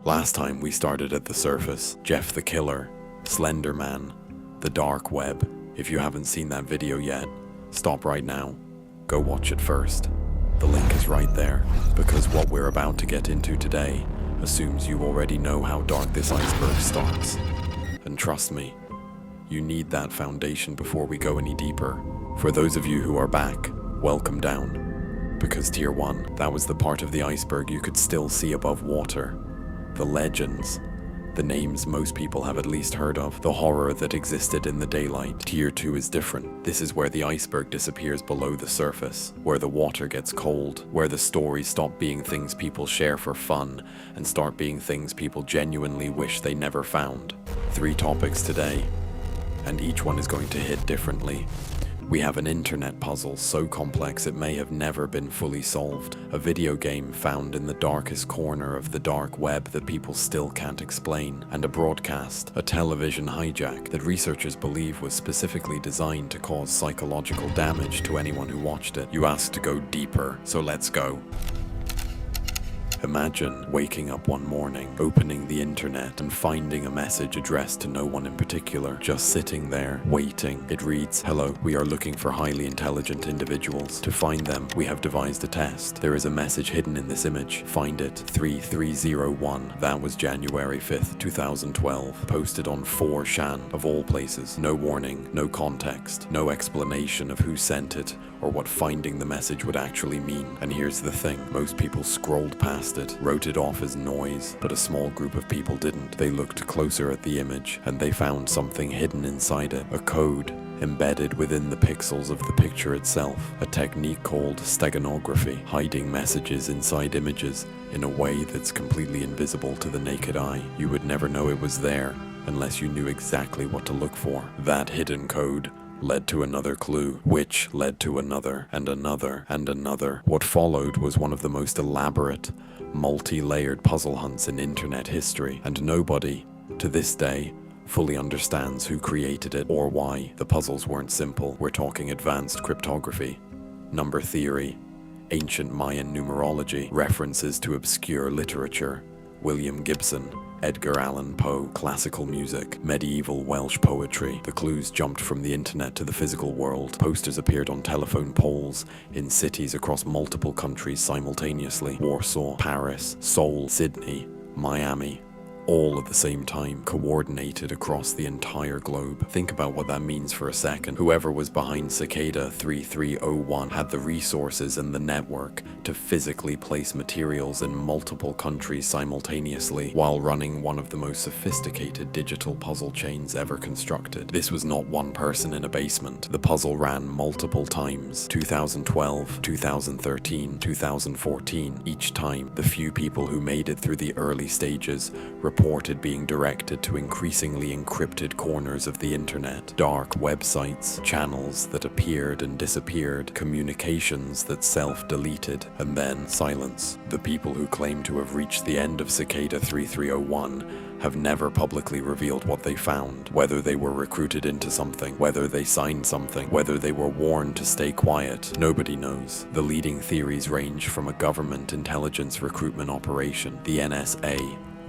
Last time we started at the surface. Jeff the Killer, Slender Man, the dark web. If you haven't seen that video yet, stop right now. Go watch it first. The link is right there, because what we're about to get into today assumes you already know how dark this iceberg starts. And trust me, you need that foundation before we go any deeper. For those of you who are back, welcome down. Because Tier 1, that was the part of the iceberg you could still see above water. The legends, the names most people have at least heard of, the horror that existed in the daylight. Tier 2 is different. This is where the iceberg disappears below the surface, where the water gets cold, where the stories stop being things people share for fun and start being things people genuinely wish they never found. 3 topics today, and each one is going to hit differently. We have an internet puzzle so complex it may have never been fully solved, a video game found in the darkest corner of the dark web that people still can't explain, and a broadcast, a television hijack that researchers believe was specifically designed to cause psychological damage to anyone who watched it. You asked to go deeper, so let's go. Imagine waking up one morning, opening the internet, and finding a message addressed to no one in particular, just sitting there, waiting. It reads, "Hello, we are looking for highly intelligent individuals. To find them, we have devised a test. There is a message hidden in this image. Find it. 3301. That was January 5th, 2012. Posted on 4chan, of all places. No warning, no context, no explanation of who sent it, or what finding the message would actually mean. And here's the thing, most people scrolled past it, wrote it off as noise, but a small group of people didn't. They looked closer at the image, and they found something hidden inside it, a code embedded within the pixels of the picture itself, a technique called steganography, hiding messages inside images in a way that's completely invisible to the naked eye. You would never know it was there unless you knew exactly what to look for. That hidden code led to another clue, which led to another, and another, and another. What followed was one of the most elaborate, multi-layered puzzle hunts in internet history, and nobody, to this day, fully understands who created it or why. The puzzles weren't simple. We're talking advanced cryptography, number theory, ancient Mayan numerology, references to obscure literature, William Gibson, Edgar Allan Poe, classical music, medieval Welsh poetry. The clues jumped from the internet to the physical world. Posters appeared on telephone poles in cities across multiple countries simultaneously. Warsaw, Paris, Seoul, Sydney, Miami. All at the same time, coordinated across the entire globe. Think about what that means for a second. Whoever was behind Cicada 3301 had the resources and the network to physically place materials in multiple countries simultaneously while running one of the most sophisticated digital puzzle chains ever constructed. This was not one person in a basement. The puzzle ran multiple times. 2012, 2013, 2014. Each time, the few people who made it through the early stages reported being directed to increasingly encrypted corners of the internet, dark websites, channels that appeared and disappeared, communications that self-deleted, and then silence. The people who claim to have reached the end of Cicada 3301 have never publicly revealed what they found, whether they were recruited into something, whether they signed something, whether they were warned to stay quiet. Nobody knows. The leading theories range from a government intelligence recruitment operation, the NSA,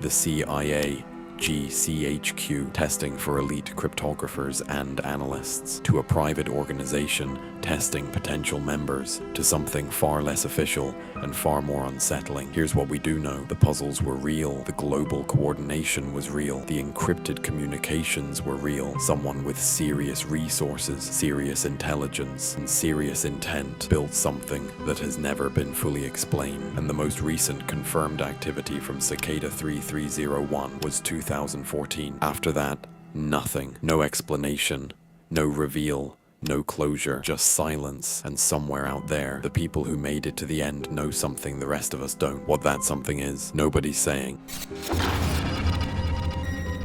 the CIA, GCHQ, testing for elite cryptographers and analysts, to a private organization testing potential members, to something far less official and far more unsettling. Here's what we do know. The puzzles were real. The global coordination was real. The encrypted communications were real. Someone with serious resources, serious intelligence, and serious intent built something that has never been fully explained. And the most recent confirmed activity from Cicada 3301 was 2014. After that, nothing. No explanation. No reveal. No closure, just silence, and somewhere out there, the people who made it to the end know something the rest of us don't. What that something is, nobody's saying.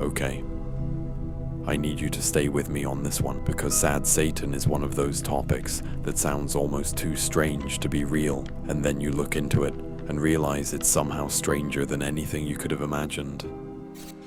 Okay. I need you to stay with me on this one, because Sad Satan is one of those topics that sounds almost too strange to be real, and then you look into it and realize it's somehow stranger than anything you could have imagined.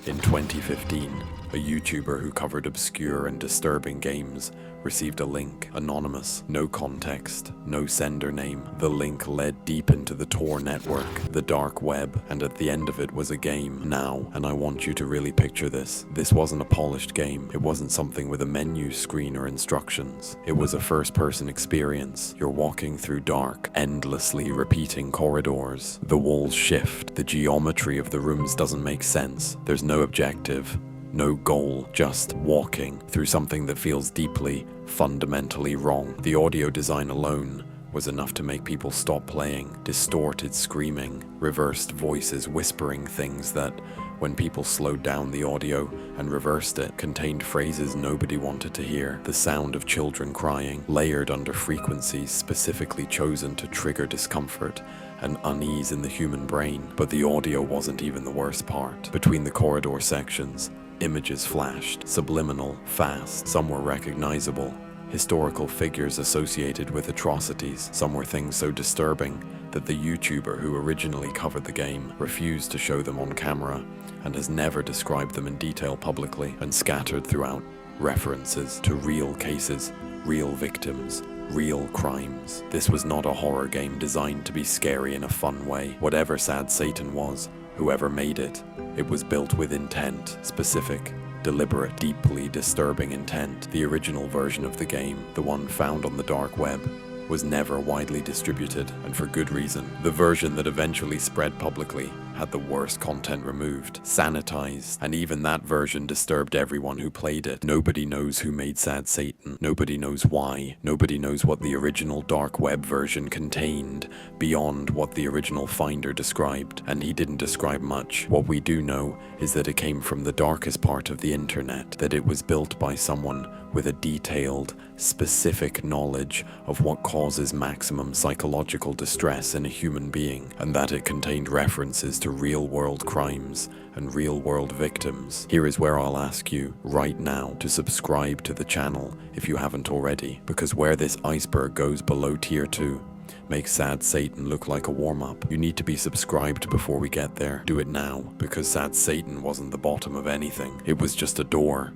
In 2015, a YouTuber who covered obscure and disturbing games received a link, anonymous, no context, no sender name. The link led deep into the Tor network, the dark web, and at the end of it was a game. Now, and I want you to really picture this, this wasn't a polished game. It wasn't something with a menu screen or instructions. It was a first-person experience. You're walking through dark, endlessly repeating corridors. The walls shift. The geometry of the rooms doesn't make sense. There's no objective, no goal, just walking through something that feels deeply, fundamentally wrong. The audio design alone was enough to make people stop playing. Distorted screaming, reversed voices whispering things that, when people slowed down the audio and reversed it, contained phrases nobody wanted to hear. The sound of children crying, layered under frequencies specifically chosen to trigger discomfort and unease in the human brain. But the audio wasn't even the worst part. Between the corridor sections, images flashed, subliminal, fast. Some were recognizable, historical figures associated with atrocities. Some were things so disturbing that the YouTuber who originally covered the game refused to show them on camera and has never described them in detail publicly. And scattered throughout, references to real cases, real victims, real crimes. This was not a horror game designed to be scary in a fun way. Whatever Sad Satan was, whoever made it, it was built with intent, specific, deliberate, deeply disturbing intent. The original version of the game, the one found on the dark web, was never widely distributed, and for good reason. The version that eventually spread publicly had the worst content removed, sanitized, and even that version disturbed everyone who played it. Nobody knows who made Sad Satan. Nobody knows why. Nobody knows what the original dark web version contained beyond what the original finder described, and he didn't describe much. What we do know is that it came from the darkest part of the internet, that it was built by someone with a detailed, specific knowledge of what causes maximum psychological distress in a human being, and that it contained references to real-world crimes and real-world victims. Here is where I'll ask you, right now, to subscribe to the channel if you haven't already, because where this iceberg goes below Tier 2 makes Sad Satan look like a warm-up. You need to be subscribed before we get there. Do it now, because Sad Satan wasn't the bottom of anything. It was just a door.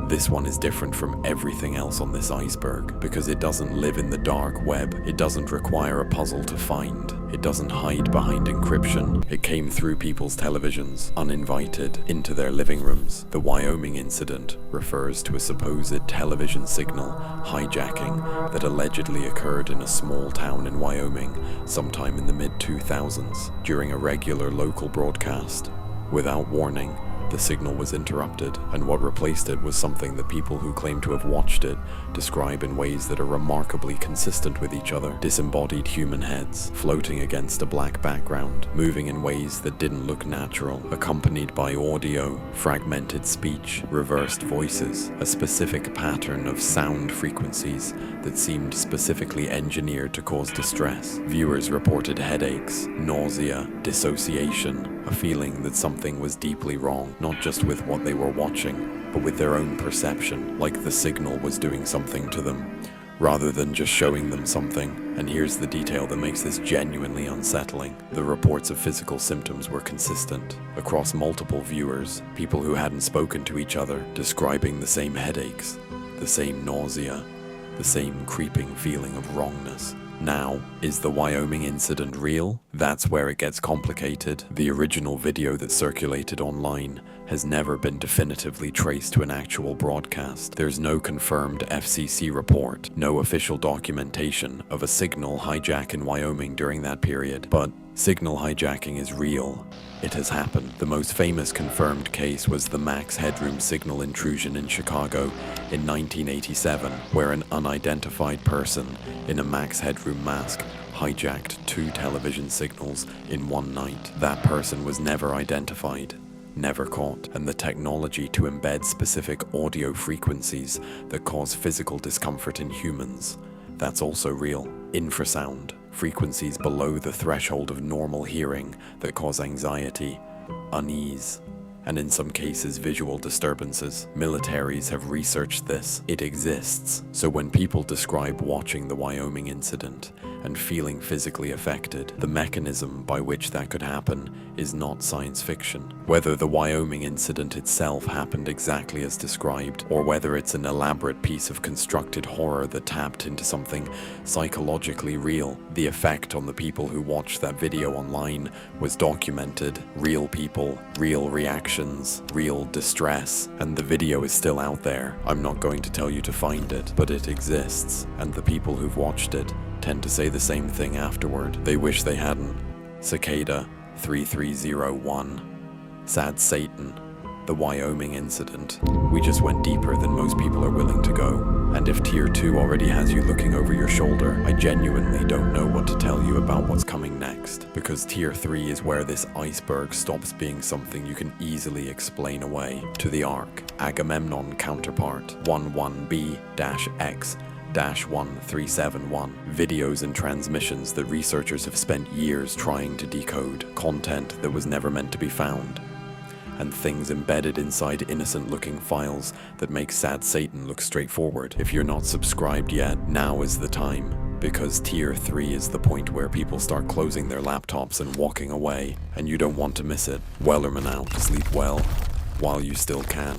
This one is different from everything else on this iceberg because it doesn't live in the dark web. It doesn't require a puzzle to find. It doesn't hide behind encryption. It came through people's televisions, uninvited, into their living rooms. The Wyoming Incident refers to a supposed television signal hijacking that allegedly occurred in a small town in Wyoming sometime in the mid-2000s during a regular local broadcast. Without warning, the signal was interrupted, and what replaced it was something that people who claim to have watched it describe in ways that are remarkably consistent with each other. Disembodied human heads, floating against a black background, moving in ways that didn't look natural, accompanied by audio, fragmented speech, reversed voices, a specific pattern of sound frequencies that seemed specifically engineered to cause distress. Viewers reported headaches, nausea, dissociation, a feeling that something was deeply wrong, not just with what they were watching, but with their own perception, like the signal was doing something to them, rather than just showing them something. And here's the detail that makes this genuinely unsettling. The reports of physical symptoms were consistent across multiple viewers, people who hadn't spoken to each other, describing the same headaches, the same nausea, the same creeping feeling of wrongness. Now, is the Wyoming incident real? That's where it gets complicated. The original video that circulated online has never been definitively traced to an actual broadcast. There's no confirmed FCC report, no official documentation of a signal hijack in Wyoming during that period. But signal hijacking is real. It has happened. The most famous confirmed case was the max headroom signal intrusion in Chicago in 1987, where an unidentified person in a max headroom mask hijacked 2 television signals in one night. That person was never identified, never caught, and the technology to embed specific audio frequencies that cause physical discomfort in humans, that's also real. Infrasound, frequencies below the threshold of normal hearing that cause anxiety, unease, and in some cases visual disturbances. Militaries have researched this. It exists. So when people describe watching the Wyoming incident and feeling physically affected, the mechanism by which that could happen is not science fiction. Whether the Wyoming incident itself happened exactly as described, or whether it's an elaborate piece of constructed horror that tapped into something psychologically real, the effect on the people who watched that video online was documented. Real people, real reactions, real distress, and the video is still out there. I'm not going to tell you to find it, but it exists, and the people who've watched it tend to say the same thing afterward. They wish they hadn't. Cicada 3301, Sad Satan, the Wyoming incident. We just went deeper than most people are willing to go. And if Tier 2 already has you looking over your shoulder, I genuinely don't know what to tell you about what's coming next, because Tier 3 is where this iceberg stops being something you can easily explain away. To the Ark, Agamemnon counterpart 11B-X 1371, videos and transmissions that researchers have spent years trying to decode, content that was never meant to be found, and things embedded inside innocent-looking files that make Sad Satan look straightforward. If you're not subscribed yet, now is the time, because Tier 3 is the point where people start closing their laptops and walking away, and you don't want to miss it. Wellerman out. Sleep well while you still can.